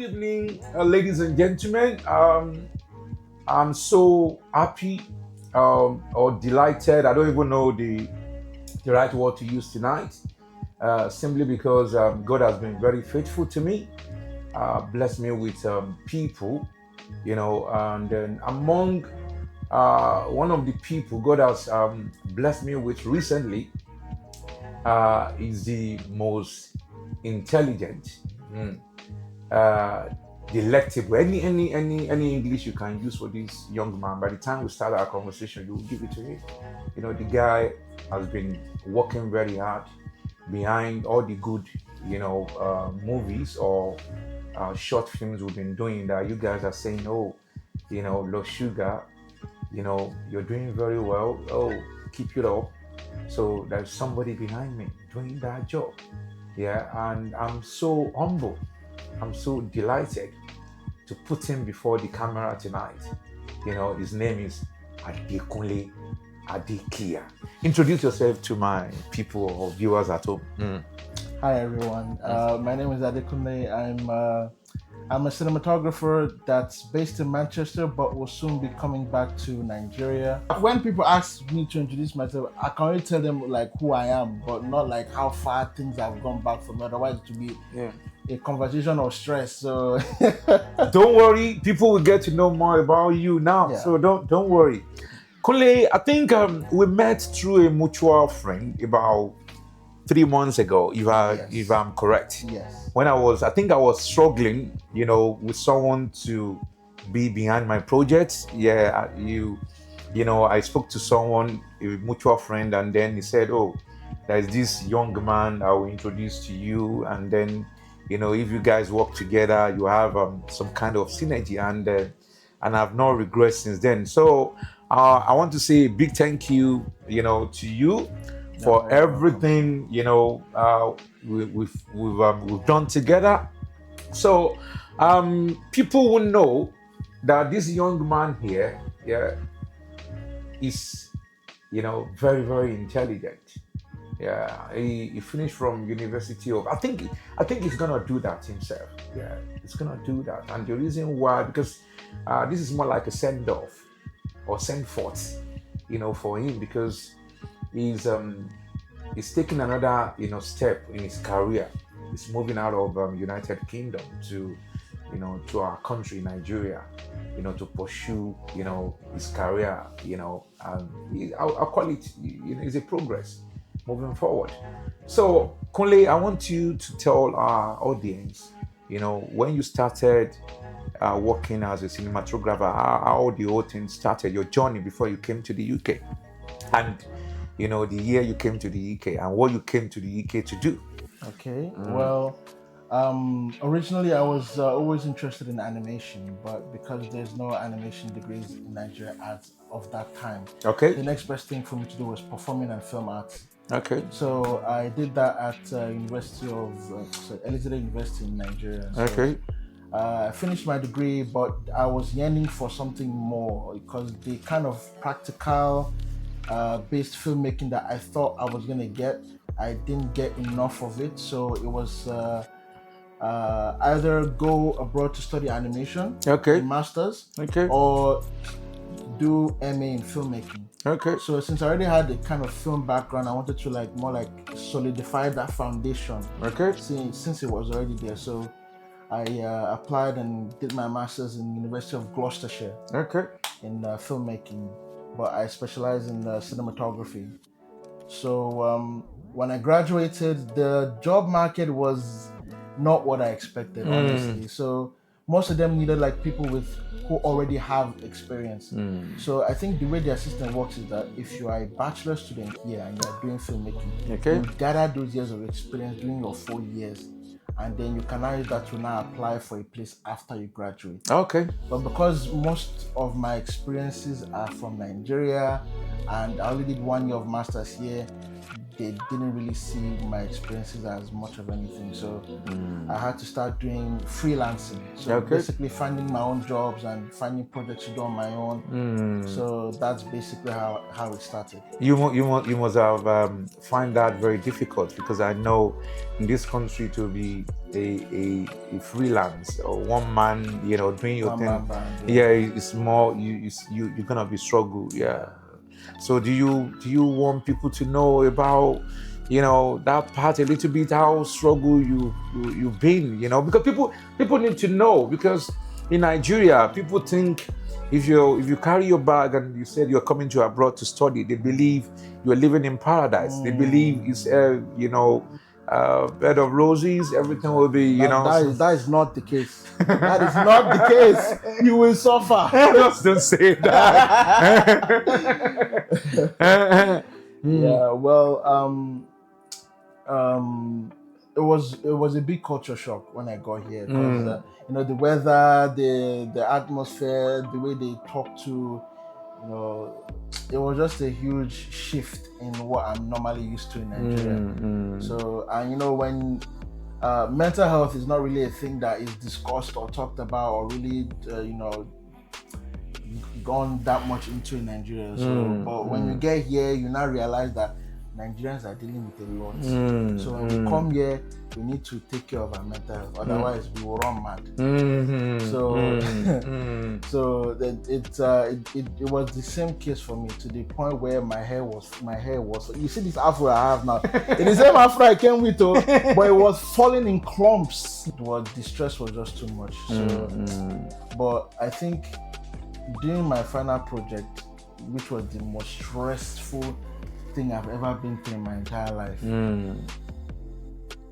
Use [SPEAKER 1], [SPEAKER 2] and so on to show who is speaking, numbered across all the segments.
[SPEAKER 1] evening, ladies and gentlemen. I'm so happy or delighted. I don't even know the right word to use tonight, simply because God has been very faithful to me, blessed me with people, and then among one of the people God has blessed me with recently is the most intelligent. Mm. uh, Delectable. Any English you can use for this young man. By the time we start our conversation, you will give it to him. The guy has been working very hard behind all the good, movies or short films we've been doing. That you guys are saying, oh, Lord Sugar, you're doing very well. Oh, keep it up. So there's somebody behind me doing that job. Yeah, and I'm so humble. I'm so delighted to put him before the camera tonight. His name is Adekunle Adekia. Introduce yourself to my people or viewers at home.
[SPEAKER 2] Hi everyone. My name is Adekunle. I'm a cinematographer that's based in Manchester, but will soon be coming back to Nigeria. When people ask me to introduce myself, I can only tell them like who I am, but not like how far things have gone back for me. Otherwise, it will be a conversation of stress. So
[SPEAKER 1] Don't worry, people will get to know more about you now.
[SPEAKER 2] Yeah.
[SPEAKER 1] So don't worry. Kunle, I think we met through a mutual friend about 3 months ago, if I'm correct.
[SPEAKER 2] Yes.
[SPEAKER 1] When I think I was struggling, with someone to be behind my projects. Yeah, I spoke to someone, a mutual friend, and then he said, "Oh, there's this young man I will introduce to you, and then, if you guys work together, you have some kind of synergy." And I've not regret since then. So I want to say a big thank you, to you for everything we've done together. So people will know that this young man here, yeah, is very, very intelligent. Yeah, he finished from University of. I think he's gonna do that himself. Yeah, he's gonna do that, and the reason why, because this is more like a send off or send forth, for him, because he's taking another step in his career. He's moving out of United Kingdom to our country, Nigeria, to pursue his career. I'll call it it's a progress moving forward. So Kunle, I want you to tell our audience, when you started working as a cinematographer, how the whole thing started, your journey before you came to the UK, and the year you came to the UK and what you came to the UK to do.
[SPEAKER 2] Okay. Well, originally I was always interested in animation, but because there's no animation degrees in Nigeria as of that time,
[SPEAKER 1] Okay.
[SPEAKER 2] the next best thing for me to do was performing and film arts.
[SPEAKER 1] Okay.
[SPEAKER 2] So I did that at University of Elizabeth University in Nigeria. So,
[SPEAKER 1] Okay.
[SPEAKER 2] I finished my degree, but I was yearning for something more because the kind of practical based filmmaking that I thought I was gonna get, I didn't get enough of it. So it was either go abroad to study animation,
[SPEAKER 1] Okay.
[SPEAKER 2] a master's,
[SPEAKER 1] Okay.
[SPEAKER 2] or do MA in filmmaking.
[SPEAKER 1] Okay.
[SPEAKER 2] So since I already had a kind of film background, I wanted to more like solidify that foundation.
[SPEAKER 1] Okay.
[SPEAKER 2] Since it was already there. So I applied and did my master's in University of Gloucestershire
[SPEAKER 1] Okay.
[SPEAKER 2] in filmmaking, but I specialize in cinematography. So when I graduated, the job market was not what I expected, honestly. So most of them needed like people who already have experience. So I think the way the system works is that if you are a bachelor student here and you are doing filmmaking,
[SPEAKER 1] Okay.
[SPEAKER 2] you gather those years of experience during your 4 years, and then you can use that to now apply for a place after you graduate.
[SPEAKER 1] Okay.
[SPEAKER 2] But because most of my experiences are from Nigeria and I only did 1 year of master's here, they didn't really see my experiences as much of anything. So I had to start doing freelancing. So
[SPEAKER 1] Okay.
[SPEAKER 2] basically finding my own jobs and finding projects to do on my own. So that's basically how it started.
[SPEAKER 1] You must have find that very difficult, because I know in this country to be a freelance or one man, doing your
[SPEAKER 2] One
[SPEAKER 1] thing,
[SPEAKER 2] man band,
[SPEAKER 1] yeah,
[SPEAKER 2] yeah.
[SPEAKER 1] it's more you're gonna be struggle, yeah. So do you want people to know about that part a little bit, how struggle you've been, because people need to know, because in Nigeria people think if you carry your bag and you said you're coming to abroad to study, they believe you're living in paradise. They believe it's bed of roses, everything will be
[SPEAKER 2] That is not the case. That is not the case. You will suffer.
[SPEAKER 1] just don't say that.
[SPEAKER 2] Yeah, well, it was a big culture shock when I got here, because the weather, the atmosphere, the way they talk to, it was just a huge shift in what I'm normally used to in Nigeria. So, and when mental health is not really a thing that is discussed or talked about or really gone that much into in Nigeria. So, but when you get here, you now realize that Nigerians are dealing with a lot. So when we come here, we need to take care of our mental health. Otherwise, we will run mad. So then it was the same case for me, to the point where my hair was. You see this afro I have now. It is the same afro I came with, but it was falling in clumps. The stress was just too much. So, but I think doing my final project, which was the most stressful thing I've ever been through in my entire life,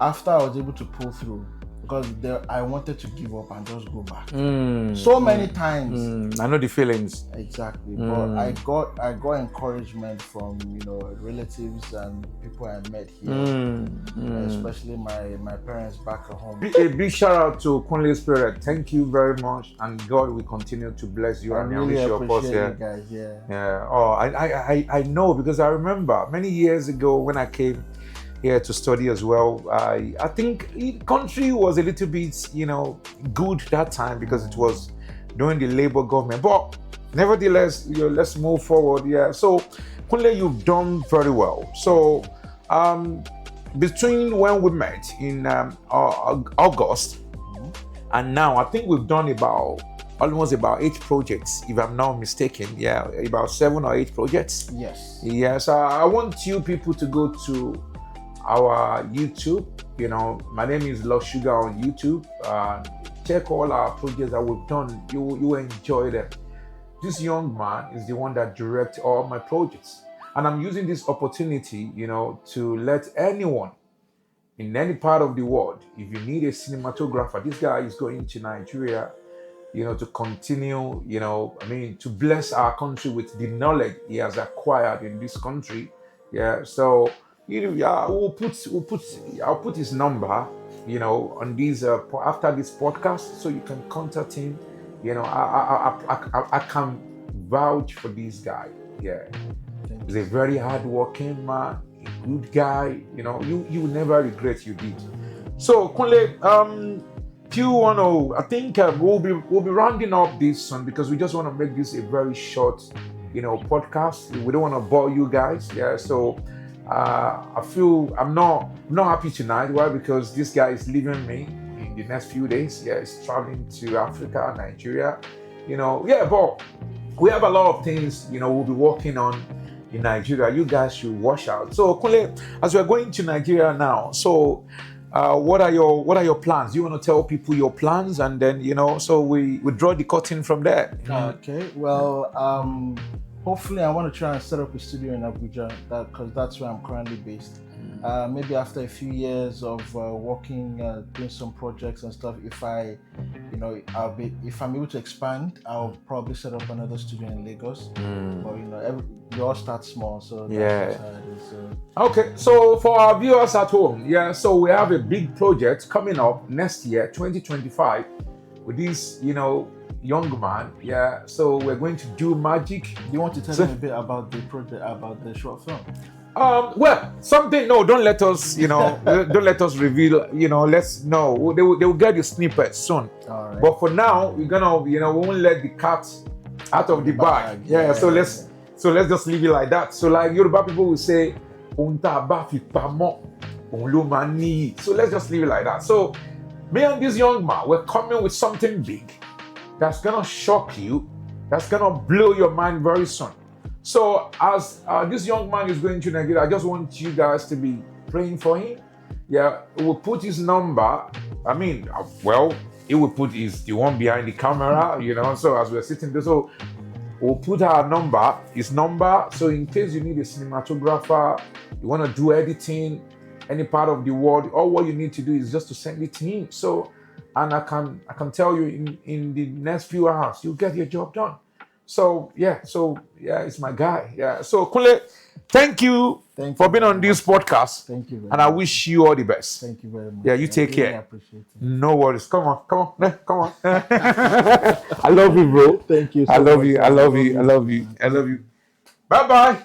[SPEAKER 2] after I was able to pull through, because I wanted to give up and just go back so many times.
[SPEAKER 1] I know the feelings.
[SPEAKER 2] Exactly. But I got encouragement from relatives and people I met here, especially my parents back at home.
[SPEAKER 1] A big shout out to Kunle's parents. Thank you very much, and God will continue to bless you
[SPEAKER 2] I
[SPEAKER 1] and
[SPEAKER 2] really
[SPEAKER 1] enrich your
[SPEAKER 2] appreciate
[SPEAKER 1] post.
[SPEAKER 2] you guys. Yeah.
[SPEAKER 1] Yeah. Oh, I know, because I remember many years ago when I came here to study as well. I think the country was a little bit, good that time, because it was during the Labour government. But nevertheless, let's move forward. Yeah. So, Kunle, you've done very well. So, between when we met in August and now, I think we've done almost about 8 projects, if I'm not mistaken. Yeah, about 7 or 8 projects.
[SPEAKER 2] Yes.
[SPEAKER 1] Yes. I want you people to go to our YouTube. My name is Love Sugar on YouTube. Check all our projects that we've done. You enjoy them. This young man is the one that directs all my projects, and I'm using this opportunity, to let anyone in any part of the world, if you need a cinematographer, this guy is going to Nigeria, to continue, to bless our country with the knowledge he has acquired in this country. Yeah. So, I'll put his number, on these after this podcast, so you can contact him. I can vouch for this guy. Yeah, he's a very hardworking man, a good guy. You will never regret you did. So, Kunle, do you want to? I think we'll be rounding up this one, because we just want to make this a very short, podcast. We don't want to bore you guys. Yeah. So, I feel I'm not happy tonight. Why? Because this guy is leaving me in the next few days. Yeah, he's traveling to Africa, Nigeria. Yeah, but we have a lot of things, we'll be working on in Nigeria. You guys should watch out. So, Kunle, as we're going to Nigeria now, so what are your plans? You want to tell people your plans, and then so we draw the curtain from there.
[SPEAKER 2] Okay. Well, hopefully, I want to try and set up a studio in Abuja, because that's where I'm currently based. Maybe after a few years of working, doing some projects and stuff, if I'm able to expand, I'll probably set up another studio in Lagos. But we all start small, so that's how it is. So.
[SPEAKER 1] Okay, so for our viewers at home, yeah, so we have a big project coming up next year, 2025, with this, young man. Yeah, so we're going to do magic.
[SPEAKER 2] Do you want to tell me a bit about the project, about the short film?
[SPEAKER 1] Well, something. No, don't let us. Don't let us reveal. Let's no. They will get the snippet soon.
[SPEAKER 2] All right.
[SPEAKER 1] But for now, we're gonna. We won't let the cat out of the bag. Yeah. So let's just leave it like that. So like Yoruba people will say, "Ohun tá bá fi pamọ́, òun ló máa níyì." So let's just leave it like that. So me and this young man, we're coming with something big that's gonna shock you, that's gonna blow your mind very soon. So as this young man is going to Nigeria, I just want you guys to be praying for him. Yeah, we'll put his number. I mean, well, he will put the one behind the camera, So as we're sitting there, so we'll put his number. So in case you need a cinematographer, you want to do editing, any part of the world, all what you need to do is just to send it to him. So, and I can tell you in the next few hours, you'll get your job done. So yeah, it's my guy. Yeah. So Kunle, thank you for being on this podcast.
[SPEAKER 2] Thank you very
[SPEAKER 1] and I wish you all the best.
[SPEAKER 2] Thank you very much.
[SPEAKER 1] Yeah, you take care.
[SPEAKER 2] I appreciate it.
[SPEAKER 1] No worries. Come on. I love you, bro.
[SPEAKER 2] Thank you so
[SPEAKER 1] I love
[SPEAKER 2] much.
[SPEAKER 1] you. I love you. I love you. I love you. Bye bye.